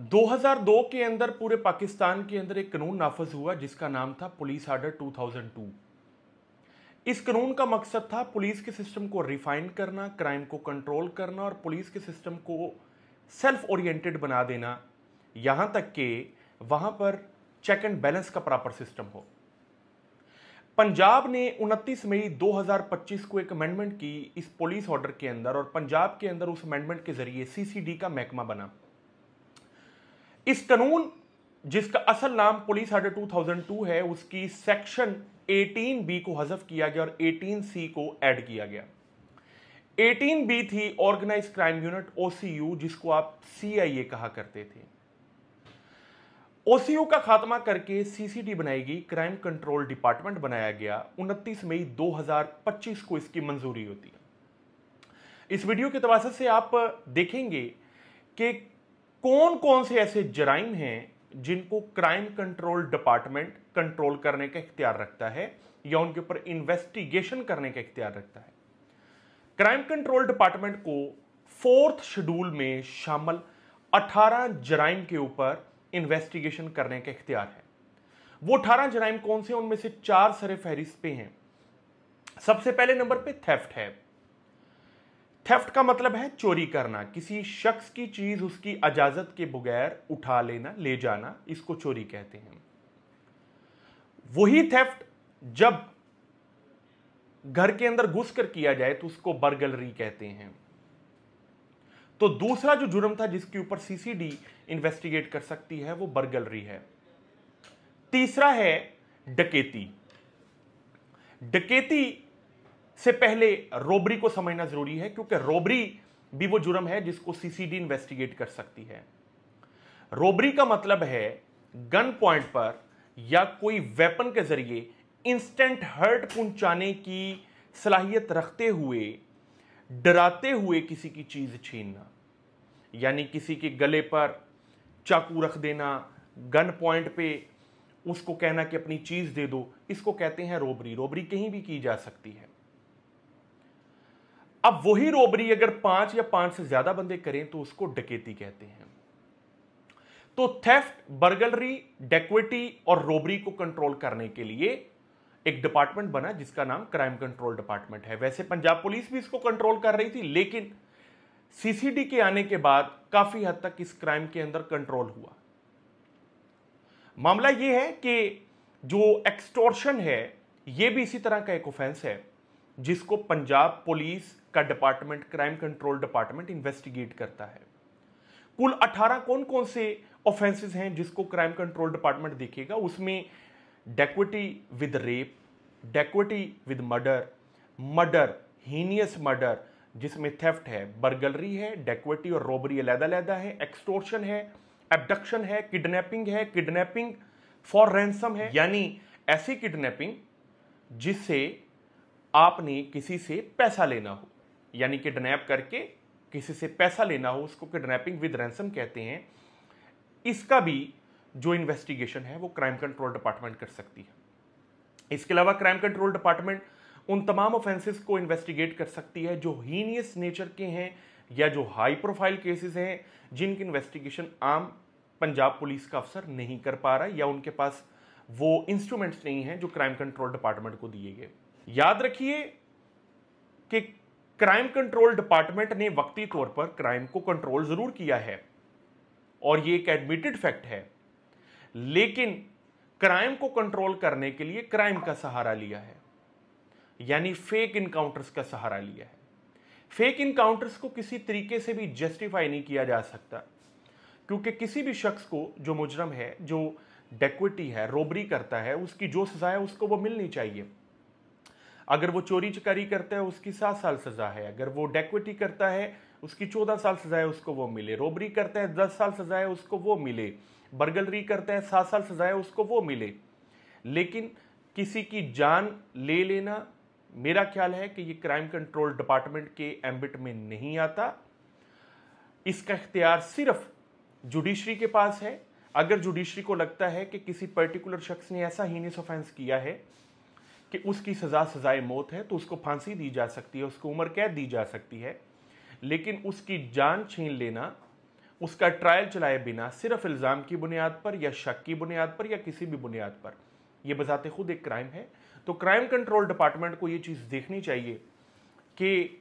2002 के अंदर पूरे पाकिस्तान के अंदर एक कानून नाफज हुआ जिसका नाम था पुलिस आर्डर 2002। इस कानून का मकसद था पुलिस के सिस्टम को रिफाइन करना, क्राइम को कंट्रोल करना और पुलिस के सिस्टम को सेल्फ ओरिएंटेड बना देना, यहां तक कि वहां पर चेक एंड बैलेंस का प्रॉपर सिस्टम हो। पंजाब ने 29 मई 2025 को एक अमेंडमेंट की इस पुलिस ऑर्डर के अंदर और पंजाब के अंदर उस अमेंडमेंट के जरिए सीसीडी का महकमा बना। इस कानून जिसका असल नाम पुलिस आर्डर 2002 है, उसकी सेक्शन 18B को हज़फ किया गया और 18C को ऐड किया गया। 18B थी ऑर्गेनाइज क्राइम यूनिट OCU, जिसको आप CIA कहा करते थे। OCU का खात्मा करके CCD बनाई गई, क्राइम कंट्रोल डिपार्टमेंट बनाया गया। 29 मई 2025 को इसकी मंजूरी होती है। इस वीडियो के तवासत से आप देखेंगे कि कौन कौन से ऐसे जराइम हैं जिनको क्राइम कंट्रोल डिपार्टमेंट कंट्रोल करने का इख्तियार रखता है या उनके ऊपर इन्वेस्टिगेशन करने का इख्तियार रखता है। क्राइम कंट्रोल डिपार्टमेंट को 4th शेड्यूल में शामिल 18 जराइम के ऊपर इन्वेस्टिगेशन करने का इख्तियार है। वो 18 जराइम कौन से, उनमें से 4 सरे फहरिस्त पे हैं। सबसे पहले नंबर पे थेफ्ट है। थेफ्ट का मतलब है चोरी करना, किसी शख्स की चीज उसकी इजाजत के बगैर उठा लेना, ले जाना, इसको चोरी कहते हैं। वही थेफ्ट जब घर के अंदर घुसकर किया जाए तो उसको बर्गलरी कहते हैं। तो दूसरा जो जुर्म था जिसके ऊपर सीसीडी इन्वेस्टिगेट कर सकती है वो बर्गलरी है। तीसरा है डकैती। डकैती से पहले रोबरी को समझना जरूरी है, क्योंकि रोबरी भी वो जुर्म है जिसको सीसीडी इन्वेस्टिगेट कर सकती है। रोबरी का मतलब है गन पॉइंट पर या कोई वेपन के जरिए इंस्टेंट हर्ट पहुंचाने की सलाहियत रखते हुए, डराते हुए किसी की चीज छीनना, यानी किसी के गले पर चाकू रख देना, गन पॉइंट पे उसको कहना कि अपनी चीज दे दो, इसको कहते हैं रोबरी। रोबरी कहीं भी की जा सकती है। अब वही रोबरी अगर 5 या 5 से ज्यादा बंदे करें तो उसको डकैती कहते हैं। तो थेफ्ट, बर्गलरी, डकैती और रोबरी को कंट्रोल करने के लिए एक डिपार्टमेंट बना जिसका नाम क्राइम कंट्रोल डिपार्टमेंट है। वैसे पंजाब पुलिस भी इसको कंट्रोल कर रही थी, लेकिन सीसीडी के आने के बाद काफी हद तक इस क्राइम के अंदर कंट्रोल हुआ। मामला यह है कि जो एक्सटॉर्शन है यह भी इसी तरह का एक ऑफेंस है जिसको पंजाब पुलिस का department, crime control department investigate करता है। कुल 18 कौन कौन से ऑफेंसेस हैं जिसको क्राइम कंट्रोल डिपार्टमेंट देखेगा, उसमें डकैती विद रेप, डकैती with murder, murder, heinous murder जिसमें थेफ्ट है, बर्गलरी है, डकैती और रोबरी अलग-अलग है, एक्सटॉर्शन है, एब्डक्शन है, किडनैपिंग है, किडनैपिंग फॉर रैंसम है, यानी ऐसी किडनैपिंग जिससे आपने किसी से पैसा लेना हो, यानी किडनैप करके किसी से पैसा लेना हो, उसको किडनैपिंग विद रैंसम कहते हैं। इसका भी जो इन्वेस्टिगेशन है वो क्राइम कंट्रोल डिपार्टमेंट कर सकती है। इसके अलावा क्राइम कंट्रोल डिपार्टमेंट उन तमाम ऑफेंसेस को इन्वेस्टिगेट कर सकती है जो हीनियस नेचर के हैं या जो हाई प्रोफाइल केसेस हैं जिनकी इन्वेस्टिगेशन आम पंजाब पुलिस का अफसर नहीं कर पा रहा या उनके पास वो इंस्ट्रूमेंट्स नहीं हैं जो क्राइम कंट्रोल डिपार्टमेंट को दिए गए। याद रखिए कि क्राइम कंट्रोल डिपार्टमेंट ने वक्ती तौर पर क्राइम को कंट्रोल जरूर किया है और ये एक एडमिटेड फैक्ट है, लेकिन क्राइम को कंट्रोल करने के लिए क्राइम का सहारा लिया है, यानी फेक इनकाउंटर्स का सहारा लिया है। फेक इनकाउंटर्स को किसी तरीके से भी जस्टिफाई नहीं किया जा सकता, क्योंकि किसी भी शख्स को जो मुजरम है, जो डकैती है, रोबरी करता है, उसकी जो सजा है उसको वो मिलनी चाहिए। अगर वो चोरी चकारी करता है उसकी 7 साल सजा है, अगर वो डकैती करता है उसकी 14 साल सजा है, उसको वो मिले। रोबरी करता है 10 साल सजा है, उसको वो मिले। बर्गलरी करता है 7 साल सजा है, उसको वो मिले। लेकिन किसी की जान ले लेना, मेरा ख्याल है कि ये क्राइम कंट्रोल डिपार्टमेंट के एम्बिट में नहीं आता। इसका इख्तियार सिर्फ जुडिशरी के पास है। अगर जुडिशरी को लगता है कि किसी पर्टिकुलर शख्स ने ऐसा हीनियस ऑफेंस किया है कि उसकी सजाए मौत है, तो उसको फांसी दी जा सकती है, उसको उम्र कैद दी जा सकती है, लेकिन उसकी जान छीन लेना, उसका ट्रायल चलाए बिना सिर्फ इल्ज़ाम की बुनियाद पर या शक की बुनियाद पर या किसी भी बुनियाद पर, यह बजाते खुद एक क्राइम है। तो क्राइम कंट्रोल डिपार्टमेंट को यह चीज़ देखनी चाहिए कि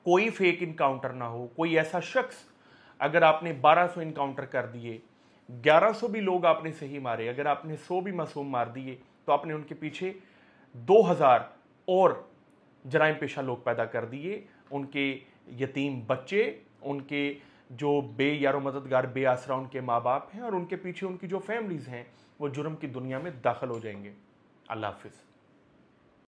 कोई फेक इनकाउंटर ना हो। कोई ऐसा शख्स, अगर आपने 1200 इनकाउंटर कर दिए, 1100 भी लोग आपने सही मारे, अगर आपने 100 भी मासूम मार दिए, तो आपने उनके पीछे 2000 और जराइम पेशा लोग पैदा कर दिए। उनके यतीम बच्चे, उनके जो बेयारो मददगार बेआसरा उनके माँ बाप हैं, और उनके पीछे उनकी जो फैमिलीज हैं, वो जुर्म की दुनिया में दाखिल हो जाएंगे। अल्लाह हाफिज़।